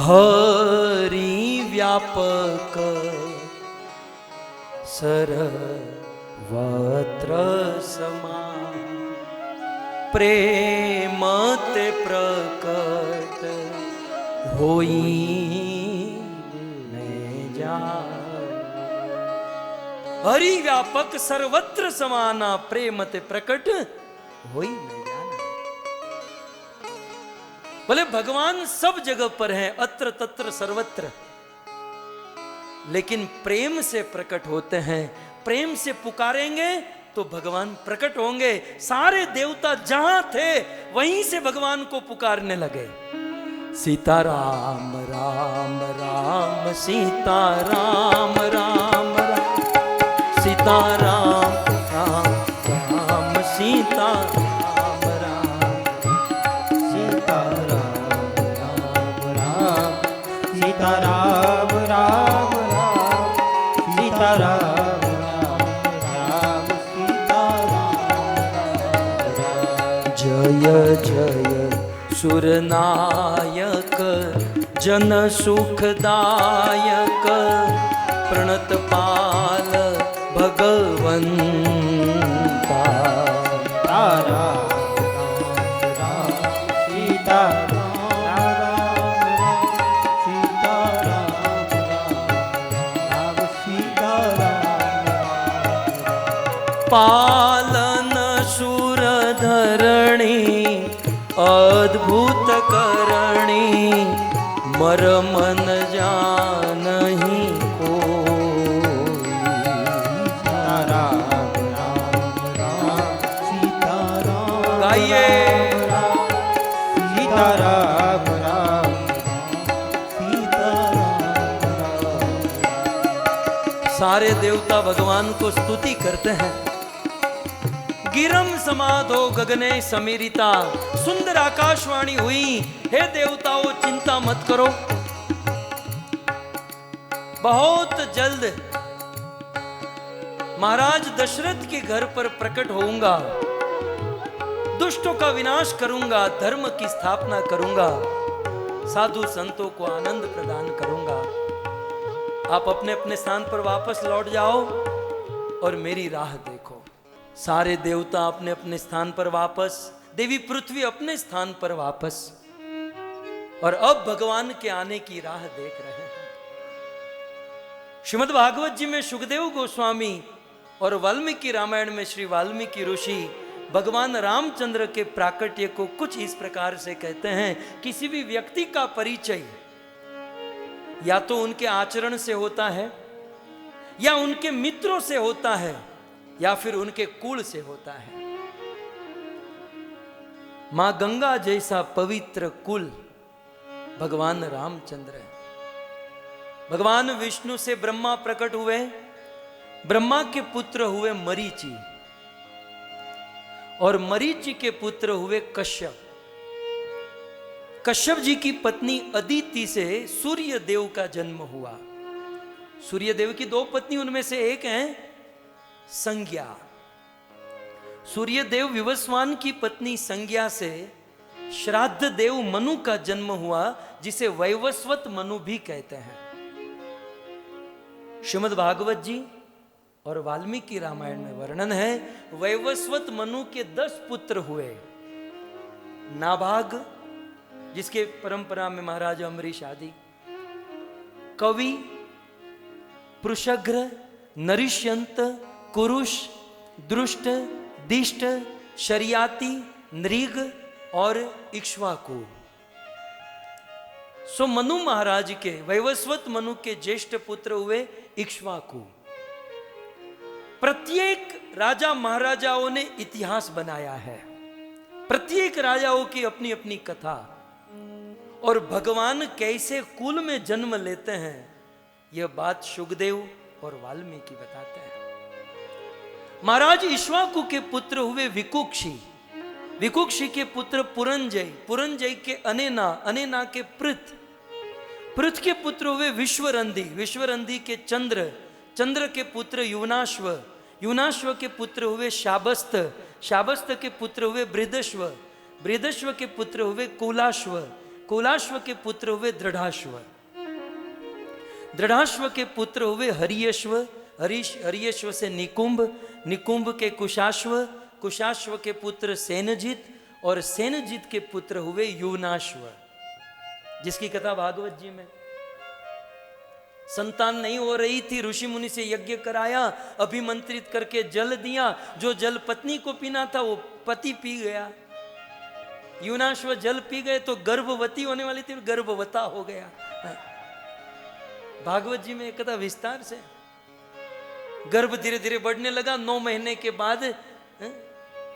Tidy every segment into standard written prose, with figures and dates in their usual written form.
हरि व्यापक सर्वत्र समान, प्रेम ते प्रकट होई न जाय। हरि व्यापक सर्वत्र समाना, प्रेम ते प्रकट होई न जाना। बोले भगवान सब जगह पर हैं, अत्र तत्र सर्वत्र, लेकिन प्रेम से प्रकट होते हैं। प्रेम से पुकारेंगे तो भगवान प्रकट होंगे। सारे देवता जहां थे वहीं से भगवान को पुकारने लगे। सीता राम राम राम सीता राम राम राम, सीता राम राम राम सीता राम राम, सीता राम राम राम सीता राम राम राम, सीता राम राम राम सीता राम राम। जय जय सुरनायक जन सुखदायक, प्रणत पाल भगवंता। तारा राम सीता राम सीता राम सीता राम। पालन सुर धरणी अद्भुत करणी, मरम न जानहि कोई। राम राम राम सीता राम गाइए सीता राम राम सीता राम। सारे देवता भगवान को स्तुति करते हैं। गिरम समाधो गगने समीरिता, सुंदर आकाशवाणी हुई, हे देवताओं चिंता मत करो, बहुत जल्द महाराज दशरथ के घर पर प्रकट होऊंगा, दुष्टों का विनाश करूंगा, धर्म की स्थापना करूंगा, साधु संतों को आनंद प्रदान करूंगा। आप अपने अपने स्थान पर वापस लौट जाओ और मेरी राह देखो। सारे देवता अपने अपने स्थान पर वापस, देवी पृथ्वी अपने स्थान पर वापस, और अब भगवान के आने की राह देख रहे हैं। श्रीमद् भागवत जी में सुखदेव गोस्वामी और वाल्मीकि रामायण में श्री वाल्मीकि ऋषि भगवान रामचंद्र के प्राकट्य को कुछ इस प्रकार से कहते हैं। किसी भी व्यक्ति का परिचय या तो उनके आचरण से होता है, या उनके मित्रों से होता है, या फिर उनके कुल से होता है। मां गंगा जैसा पवित्र कुल भगवान रामचंद्र है। भगवान विष्णु से ब्रह्मा प्रकट हुए, ब्रह्मा के पुत्र हुए मरीचि, और मरीचि के पुत्र हुए कश्यप। कश्यप जी की पत्नी अदिति से सूर्य देव का जन्म हुआ। सूर्य देव की दो पत्नी, उनमें से एक है संज्ञा। सूर्य देव विवस्वान की पत्नी संज्ञा से श्राद्ध देव मनु का जन्म हुआ, जिसे वैवस्वत मनु भी कहते हैं। श्रीमद् भागवत जी और वाल्मीकि रामायण में वर्णन है, वैवस्वत मनु के 10 पुत्र हुए। नाभाग, जिसके परंपरा में महाराज अम्बरीश आदि, कवि, पृषघ्र, नरिष्यंत, कुरुष, दृष्ट, दिष्ट, शरियाती, नृग और इक्ष्वाकु। सो मनु महाराज के, वैवस्वत मनु के ज्येष्ठ पुत्र हुए इक्ष्वाकु। प्रत्येक राजा महाराजाओं ने इतिहास बनाया है, प्रत्येक राजाओं की अपनी अपनी कथा, और भगवान कैसे कुल में जन्म लेते हैं यह बात सुखदेव और वाल्मीकि बताते हैं। महाराज इक्ष्वाकु के पुत्र हुए विकुक्षी, विकुक्षी के पुत्र पुरंजय, पुरंजय के अनेना, अनेना के पृथ, पृथ के पुत्र हुए विश्वरंधी, विश्वरंधी के चंद्र, चंद्र के पुत्र युवनाश्व, युवनाश्व के पुत्र हुए शाबस्त, शाबस्त के पुत्र हुए बृहदश्व, बृहदश्व के पुत्र हुए कुलाश्व, कुलाश्व के पुत्र हुए दृढ़ाश्व, दृढ़ाश्व के पुत्र हुए हरियश्व, हरियश्व से निकुंभ, निकुंभ के कुशाश्व, कुशाश्व के पुत्र सेनजित और सेनजित के पुत्र हुए युवनाश्व, जिसकी कथा भागवत जी में। संतान नहीं हो रही थी, ऋषि मुनि से यज्ञ कराया, अभिमंत्रित करके जल दिया, जो जल पत्नी को पीना था वो पति पी गया। युवनाश्व जल पी गए तो गर्भवती होने वाली थी, गर्भवता हो गया। भागवत जी में एक कथा विस्तार से। गर्भ धीरे धीरे बढ़ने लगा, 9 महीने के बाद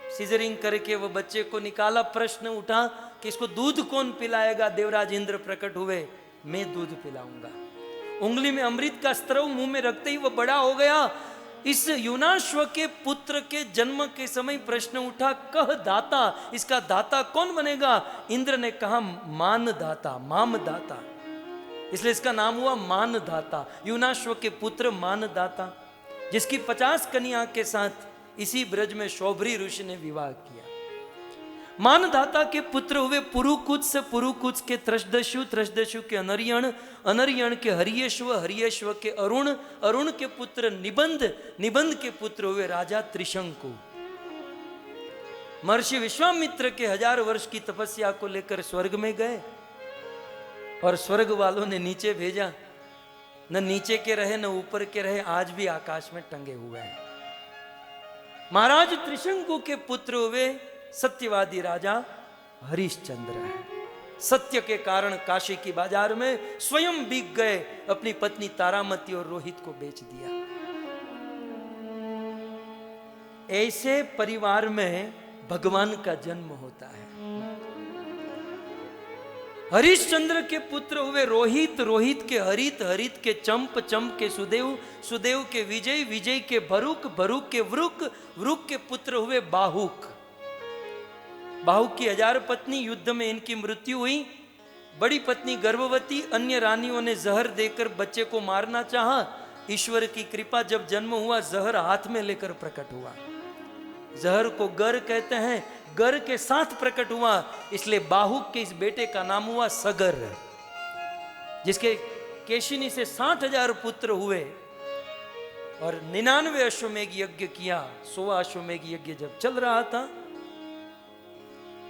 सीजरिंग करके वो बच्चे को निकाला। प्रश्न उठा कि इसको दूध कौन पिलाएगा? देवराज इंद्र प्रकट हुए, मैं दूध पिलाऊंगा। उंगली में अमृत का स्त्रव मुंह में रखते ही वो बड़ा हो गया। इस युवनाश्व के पुत्र के जन्म के समय प्रश्न उठा, कह दाता, इसका दाता कौन बनेगा? इंद्र ने कहा मानदाता, मामदाता, इसलिए इसका नाम हुआ मानदाता। युवनाश्व के पुत्र मानदाता, जिसकी 50 कन्या के साथ इसी ब्रज में शौभरी ऋषि ने विवाह किया। मानदाता के पुत्र हुए पुरुकुत्स, पुरुकुत्स के त्रषदस्यु, त्रषदस्यु के अनर्यण, अनर्यण के हरियश्व, हरियश्व के अरुण, अरुण के पुत्र निबंध, निबंध के पुत्र हुए राजा त्रिशंकु। महर्षि विश्वामित्र के 1000 वर्ष की तपस्या को लेकर स्वर्ग में गए और स्वर्ग वालों ने नीचे भेजा। न नीचे के रहे न ऊपर के रहे, आज भी आकाश में टंगे हुए हैं। महाराज त्रिशंकु के पुत्र हुए सत्यवादी राजा हरिश्चंद्र है। सत्य के कारण काशी की बाजार में स्वयं बिक गए, अपनी पत्नी तारामती और रोहित को बेच दिया। ऐसे परिवार में भगवान का जन्म होता है। हरिश्चंद्र के पुत्र हुए रोहित, रोहित के हरित, हरित के चंप, चंप के सुदेव, सुदेव के विजय, विजय के भरुक, भरुक के वृक, वृक के पुत्र हुए बाहुक। बाहुक की 1000 पत्नी, युद्ध में इनकी मृत्यु हुई। बड़ी पत्नी गर्भवती, अन्य रानियों ने जहर देकर बच्चे को मारना चाहा। ईश्वर की कृपा, जब जन्म हुआ जहर हाथ में लेकर प्रकट हुआ। जहर को गर कहते हैं, गर के साथ प्रकट हुआ, इसलिए बाहुक के इस बेटे का नाम हुआ सगर, जिसके केशिनी से 60,000 पुत्र हुए और 99 अश्वमेघ यज्ञ किया। 100वां अश्वमेघ यज्ञ जब चल रहा था,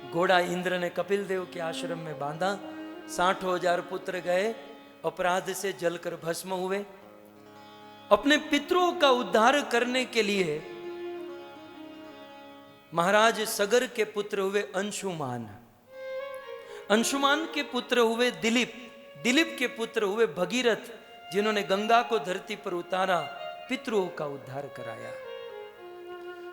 घोड़ा इंद्र ने कपिल देव के आश्रम में बांधा। 60,000 पुत्र गए, अपराध से जलकर भस्म हुए। अपने पितरों का उद्धार करने के लिए महाराज सगर के पुत्र हुए अंशुमान, अंशुमान के पुत्र हुए दिलीप, दिलीप के पुत्र हुए भगीरथ, जिन्होंने गंगा को धरती पर उतारा, पितरों का उद्धार कराया।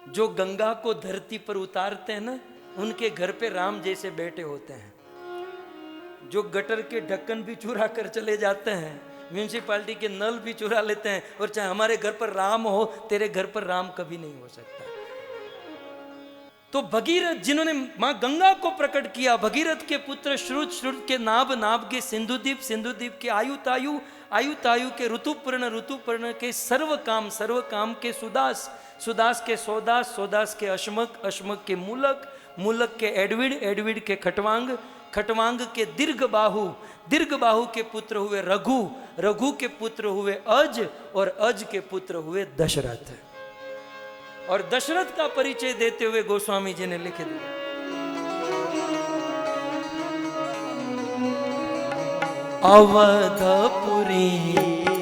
जो गंगा को धरती पर उतारते हैं ना, उनके घर पे राम जैसे बेटे होते हैं। जो गटर के ढक्कन भी चुरा कर चले जाते हैं, म्यूनिसिपालिटी के नल भी चुरा लेते हैं, और चाहे हमारे घर पर राम हो, तेरे घर पर राम कभी नहीं हो सकता। तो भगीरथ, जिन्होंने मां गंगा को प्रकट किया, भगीरथ के पुत्र श्रुत, श्रुत के नाभ, नाभ के सिंधुदीप, सिंधुदीप के आयुतायु, आयुतायु के ऋतुपर्ण, ऋतुपर्ण के सर्वकाम, सर्वकाम के सुदास, सुदास के सौदास, सौदास के अश्मक, अश्मक के मूलक, मूलक के एडविड, एडविड के खटवांग, खटवांग के दीर्घबाहु, दीर्घबाहु के पुत्र हुए रघु, रघु के पुत्र हुए अज, और अज के पुत्र हुए दशरथ। और दशरथ का परिचय देते हुए गोस्वामी जी ने लिख दिया, अवधपुरी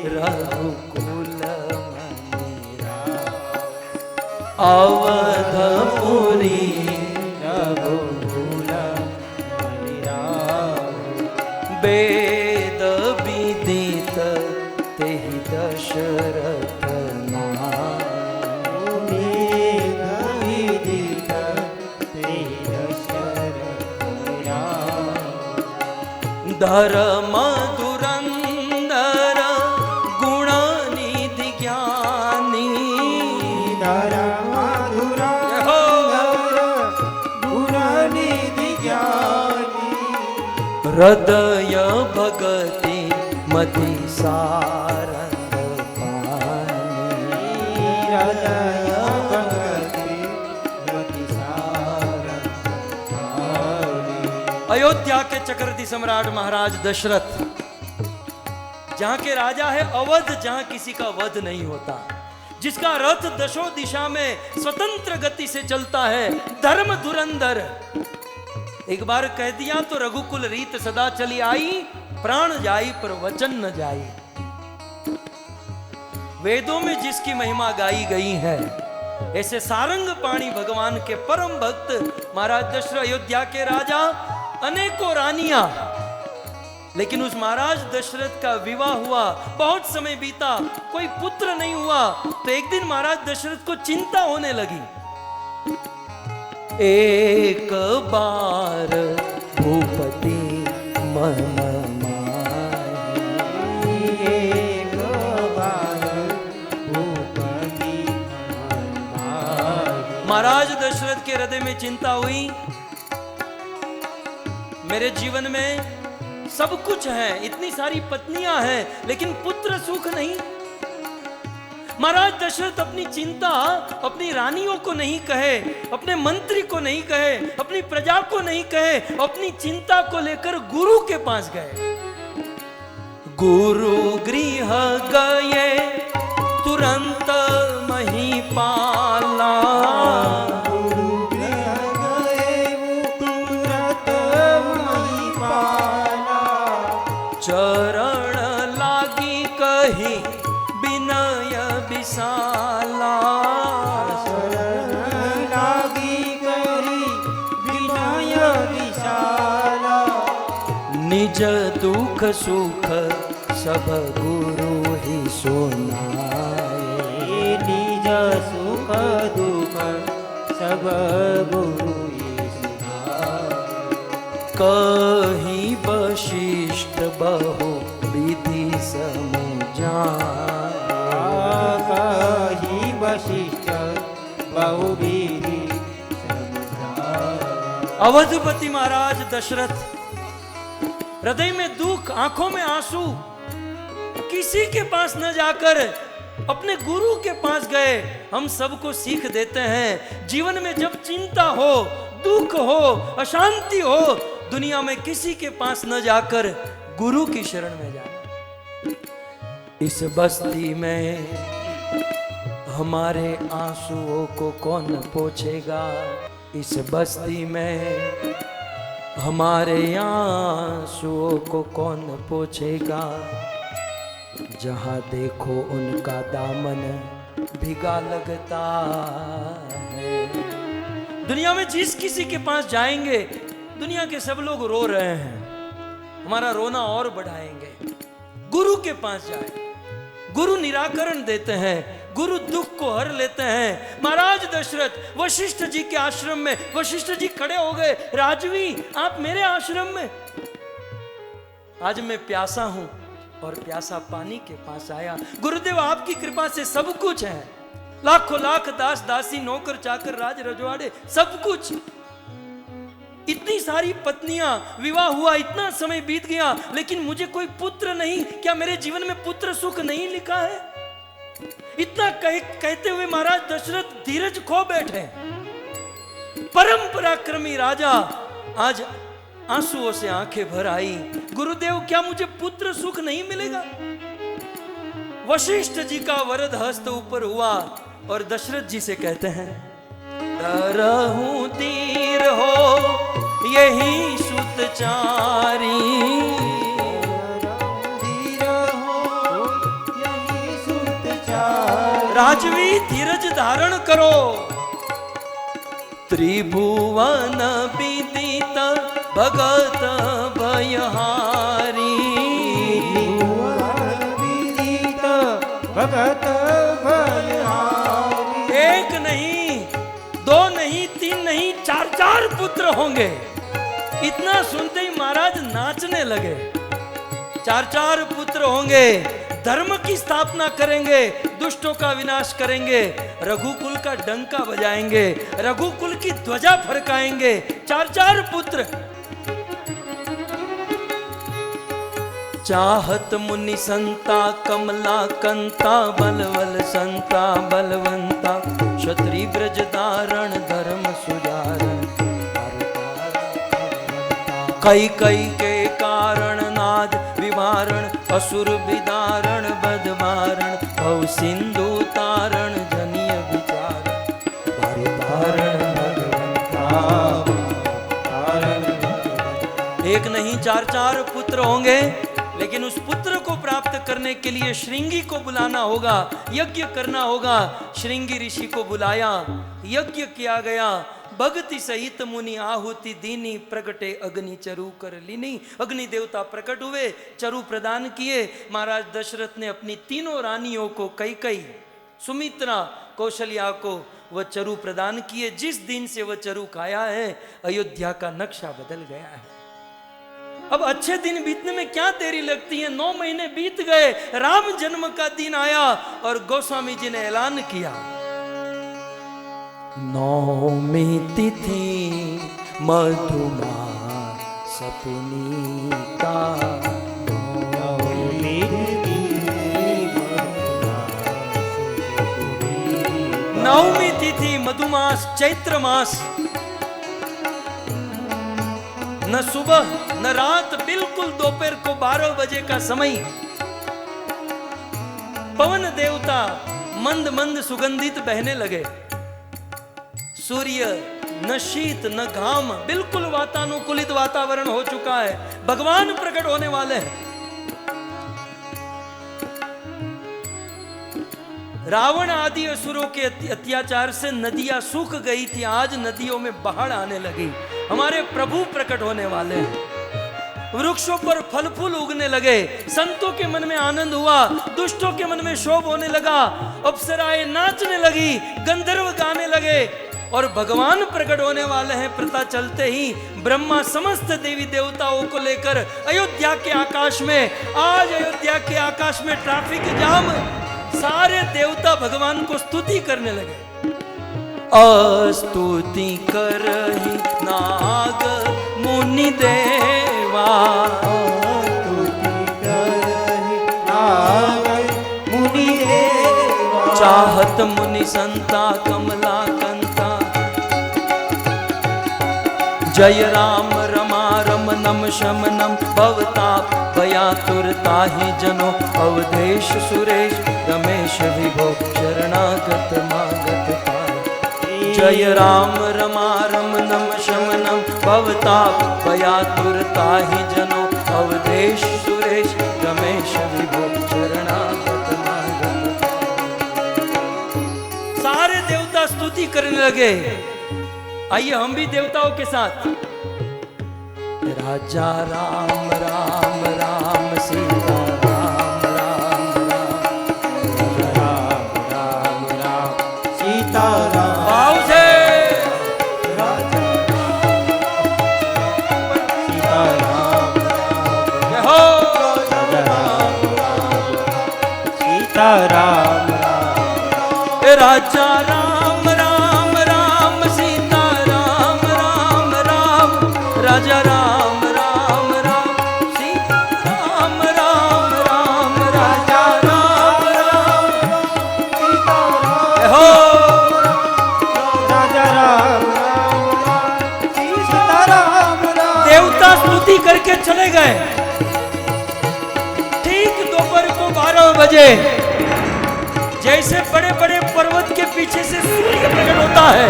रघुकुल मनीरा, अवधपुरी रघुकुल मनीरा, वेद विदित तेहि दशरथ धर्म धुरंधर गुणनिधि ज्ञानी, धर्म धुरंधर गुणनिधि ज्ञानी, हृदय भगति मति सारंग पानी, हृदय भगति मति सारंग पानी। अयोध्या अयोध्या के चक्रवर्ती सम्राट महाराज दशरथ, जहां के राजा है अवध, जहां किसी का वध नहीं होता, जिसका रथ दशों दिशा में स्वतंत्र गति से चलता है, धर्म धुरंधर। एक बार कह दिया तो रघुकुल रीत सदा चली आई, प्राण जाई पर वचन न जाई। वेदों में जिसकी महिमा गाई गई है, ऐसे सारंग पाणी भगवान के परम भक्त महाराज दशरथ, अयोध्या के राजा, अनेकों रानियां, लेकिन उस महाराज दशरथ का विवाह हुआ, बहुत समय बीता, कोई पुत्र नहीं हुआ। तो एक दिन महाराज दशरथ को चिंता होने लगी। एक बार भूपति मन माही, एक बार भूपति मन माही। महाराज दशरथ के हृदय में चिंता हुई, मेरे जीवन में सब कुछ है, इतनी सारी पत्नियां हैं, लेकिन पुत्र सुख नहीं। महाराज दशरथ अपनी चिंता अपनी रानियों को नहीं कहे, अपने मंत्री को नहीं कहे, अपनी प्रजा को नहीं कहे, अपनी चिंता को लेकर गुरु के पास गए। गुरु गृह गए तुरंत महीपाला, गुरु गृह गए तुरंत महीपाला। चरण लागी कही विनय विशाला, शरण लागी करी विनय विशाला। निज दुख सुख सब गुरु ही सुनाए, निज सुख दुख सब गुरु ही सुनाए। कही वशिष्ठ बहु विधि समुझाए, कही वशिष्ठ बहुविधि समुझाए। अवधपति महाराज दशरथ, हृदय में दुख, आंखों में आंसू, किसी के पास न जाकर अपने गुरु के पास गए। हम सबको सीख देते हैं, जीवन में जब चिंता हो, दुख हो, अशांति हो, दुनिया में किसी के पास न जाकर गुरु की शरण में जाना। इस बस्ती में हमारे आंसुओं को कौन पोंछेगा, इस बस्ती में हमारे आंसुओं को कौन पोंछेगा। जहां देखो उनका दामन भीगा लगता है। दुनिया में जिस किसी के पास जाएंगे, दुनिया के सब लोग रो रहे हैं, हमारा रोना और बढ़ाएंगे। गुरु के पास जाए, गुरु निराकरण देते हैं, गुरु दुख को हर लेते हैं। महाराज दशरथ वशिष्ठ जी के आश्रम में, वशिष्ठ जी खड़े हो गए, राजवी आप मेरे आश्रम में। आज मैं प्यासा हूं और प्यासा पानी के पास आया। गुरुदेव आपकी कृपा से सब कुछ है, लाखों लाख दास दासी, नौकर चाकर, राज रजवाड़े, सब कुछ। इतनी सारी पत्नियां, विवाह हुआ, इतना समय बीत गया, लेकिन मुझे कोई पुत्र नहीं। क्या मेरे जीवन में पुत्र सुख नहीं लिखा है? इतना कहते हुए महाराज दशरथ धीरज खो बैठे। परम पराक्रमी राजा आज आंसुओं से आंखें भर आई। गुरुदेव क्या मुझे पुत्र सुख नहीं मिलेगा? वशिष्ठ जी का वरद हस्त ऊपर हुआ और दशरथ जी से कहते हैं, डरहूं तीर हो यही सुतचारी, राजवी धीरज धारण करो। त्रिभुवन विदित भगत भयहारी, विदित भगत भयहारी। एक नहीं, दो नहीं, तीन नहीं, चार चार पुत्र होंगे। इतना सुनते ही महाराज नाचने लगे। चार चार पुत्र होंगे, धर्म की स्थापना करेंगे, दुष्टों का विनाश करेंगे, रघुकुल का डंका बजाएंगे, रघुकुल की ध्वजा फरकाएंगे। चार चार पुत्र। चाहत मुनि संता कमला कंता, बलवल संता बलवंता, क्षत्रिय ब्रज धारण धर्म सुजारण, कई कई के कारण नाद विवारण असुर विदारण बदमारण भव सिंधु तारण जनिय विचार तारण एक नहीं चार चार पुत्र होंगे, लेकिन उस पुत्र को प्राप्त करने के लिए श्रृंगी को बुलाना होगा, यज्ञ करना होगा। श्रृंगी ऋषि को बुलाया, यज्ञ किया गया। भक्ति सहित मुनि आहुति दीनी प्रगटे अग्नि चरु कर लीनी। अग्नि देवता प्रकट हुए, चरु प्रदान किए। महाराज दशरथ ने अपनी तीनों रानियों को कैकेयी, सुमित्रा, कौशल्या को वह चरु प्रदान किए। जिस दिन से वह चरु खाया है, अयोध्या का नक्शा बदल गया है। अब अच्छे दिन बीतने में क्या देरी लगती है। 9 महीने बीत गए, राम जन्म का दिन आया और गोस्वामी जी ने ऐलान किया, नौमी तिथि मधुमास पुनीता। नवमी तिथि मधुमास चैत्र मास, न सुबह न रात, बिल्कुल दोपहर को 12 बजे का समय। पवन देवता मंद मंद सुगंधित बहने लगे। सूर्य न शीत न घाम, बिल्कुल वातानुकूलित वातावरण हो चुका है। भगवान प्रकट होने वाले हैं। रावण आदि असुरों के अत्याचार से नदियां सूख गई थी, आज नदियों में बाढ़ आने लगी। हमारे प्रभु प्रकट होने वाले हैं। वृक्षों पर फल फूल उगने लगे। संतों के मन में आनंद हुआ, दुष्टों के मन में शोभ होने लगा। अप्सराएं नाचने लगी, गंधर्व गाने लगे और भगवान प्रकट होने वाले हैं। पता चलते ही ब्रह्मा समस्त देवी देवताओं को लेकर अयोध्या के आकाश में, आज अयोध्या के आकाश में ट्रैफिक जाम, सारे देवता भगवान को स्तुति करने लगे। स्तुति करहि नाग मुनि देवा, स्तुति करहि नाग मुनि देवा। चाहत मुनि संता कमला कंता, जय राम रमा रमनम शमनम भवताप भयातुरताहि जनो। अवधेश सुरेश रमेश विभो शरणागत मागत पाय। जय राम रमा रमनम शमनम भवताप भयातुरताहि जनो। अवधेश सुरेश रमेश विभो शरणागत मागत पाय। सारे देवता स्तुति करने लगे। आइए हम भी देवताओं के साथ। राजा राम राम राम सीता राम राम राम राम राम सीता राम। भाव से राजा सीता राम जय हो। सीता राम राजा राम राम राम सीता राम राम राम। राजा राम राम राम सीता राम राम राम। राजा राम राम सीता जय हो। राजा राम सीता राम। देवता स्तुति करके चले गए। ठीक दोपहर को 12 बजे, जैसे बड़े बड़े पर्वत के पीछे से सूर्य प्रकट होता है,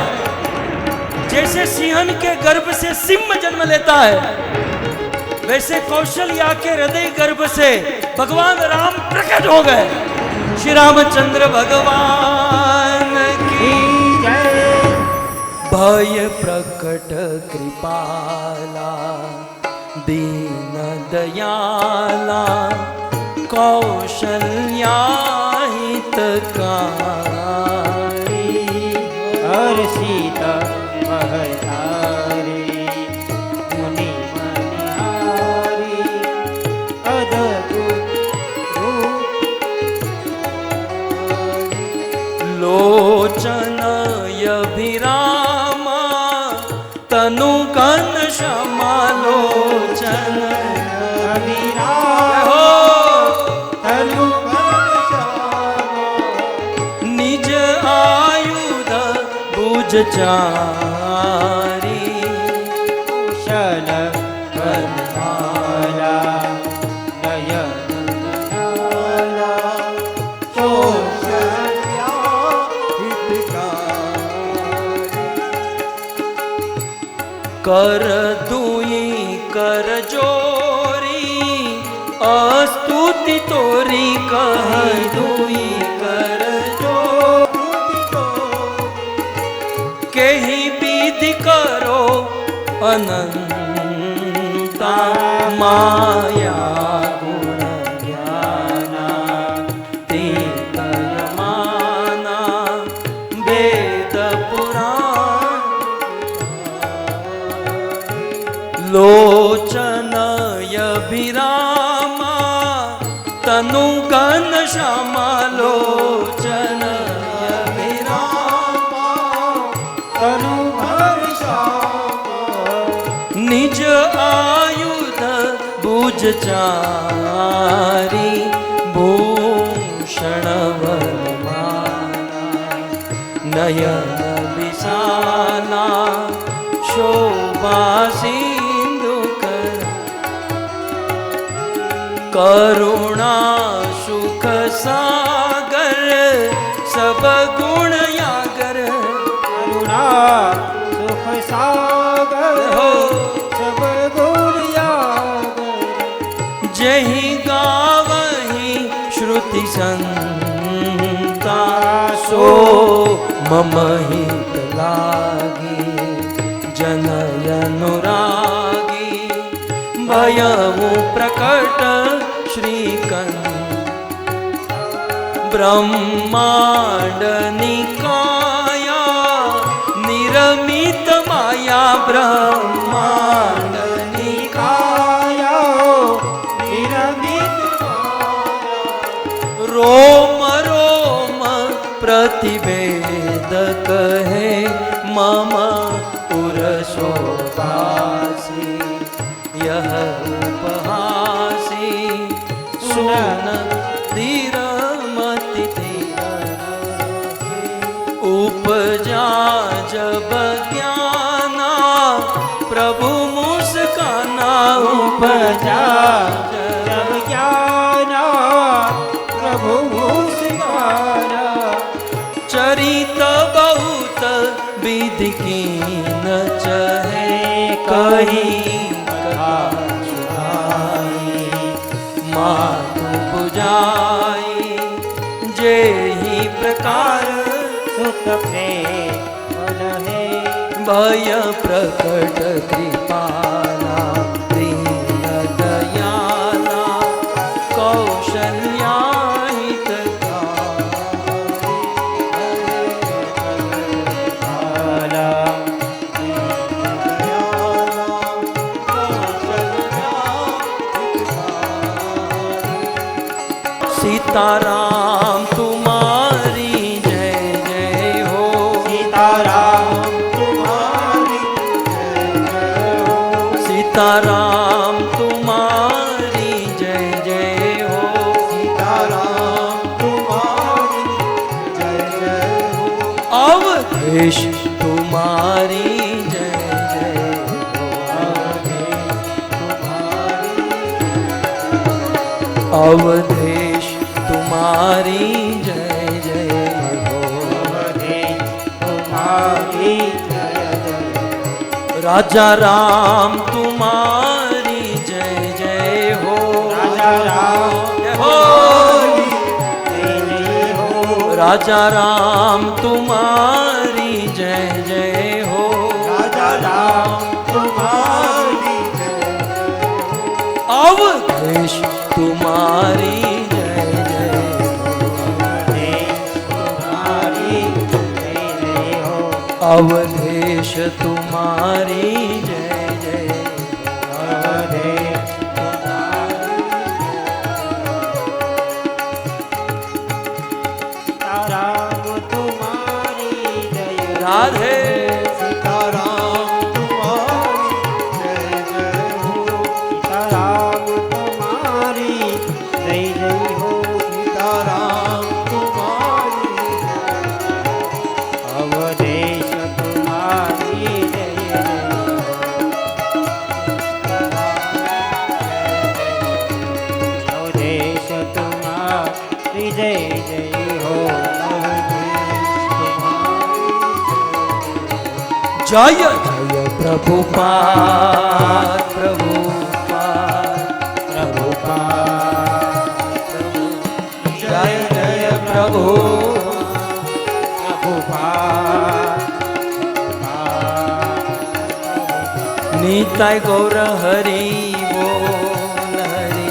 जैसे सिंहन के गर्भ से सिंह जन्म लेता है, वैसे कौशल्या के हृदय गर्भ से भगवान राम प्रकट हो गए। श्री रामचंद्र भगवान की जय। भय प्रकट कृपाला दीन दयाला कौशल्या हितकारी। हर सीता महतारी मुनि मनिहारी। अद्भुत लोचन अभिरामा तनु कन क्षमा लोचन। अभिराम हो तनु निज आयुध भुज चारी। कुशल कर दुई कर जोरी अस्तुति तोरी कह दुई कर केहि विधि करो अनंता माया गुण ज्ञाना तीतर माना वेद पुराण लोचनय विरामा तनु गण श्यामा लोचनय विरामा तनु निज आयुध भुज चारी भूषण वरमाला नयन विशाला शोभा सिंधु कर करुणा सुख सागर सब गुण यागर करुणा सुख सागर हो सब गुण यागर जहि गावहि श्रुति संता सो मम हित लागी जनय अनुरागी भयउ प्रकट श्रीकंठ ब्रह्मांड निकाया निरमित माया ब्रह्मांड निकाया निरमित रोम रोम प्रतिवेद कहे मम पुरशोभासी यह उपहासी सुन धीर मति उपजा जब ज्ञाना प्रभु मुस्काना उपजा जब ज्ञाना प्रभु मुस्काना चरित बहुत विधि कीन चहे कहीं कथा सुनाई मातु बुझाई जेहि प्रकार सुख प्रेम है भय प्रकट कृपाला दीन दयाला कौशल्या सीताराम तुम्हारी जय जय हो सीताराम तुम्हारी जय जय हो सीताराम तुम्हारी जय जय हो सीताराम तुम्हारी जय जय हो अवधेश तुम्हारी जय जय हो अवधेश तुम्हारी जय जय हो तुम्हारी जय जय राजा राम तुम्हारी जय जय हो राजा राम हो जय जय हो राजा राम तुम्हारी जय जय हो राजा राम तुम्हारी जय अवधेश तुम्हारी जय जय हो अवधेश तुम्हारी जय जय हो अवधेश तुम्हारी जय जय अवधेश सीताराम तुम्हारी जय राधे सीताराम तुम्हारी जय जय हो सीताराम तुम्हारी जय जय हो सीताराम तुम्हारी अवधेश तुम्हारी जय जय अवधेश तुम्हारी जय जय हो अवधेश तुम्हारी जय जय प्रभुपाद प्रभुपाद प्रभुपाद जय जय प्रभु निताय गौर हरि बोल हरि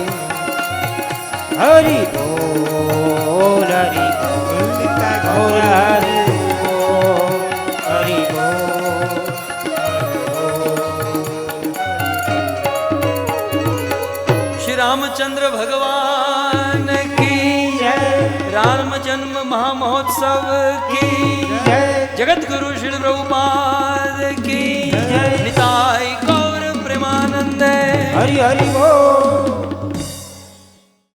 हरि बोल हरि बोल गौर हरि बोल हरि बोल श्री रामचंद्र भगवान की जय राम जन्म महामहोत्सव की जय जगत गुरु श्री प्रभुपाद की जय। निताय गौर प्रेमानंद हरि हरि बोल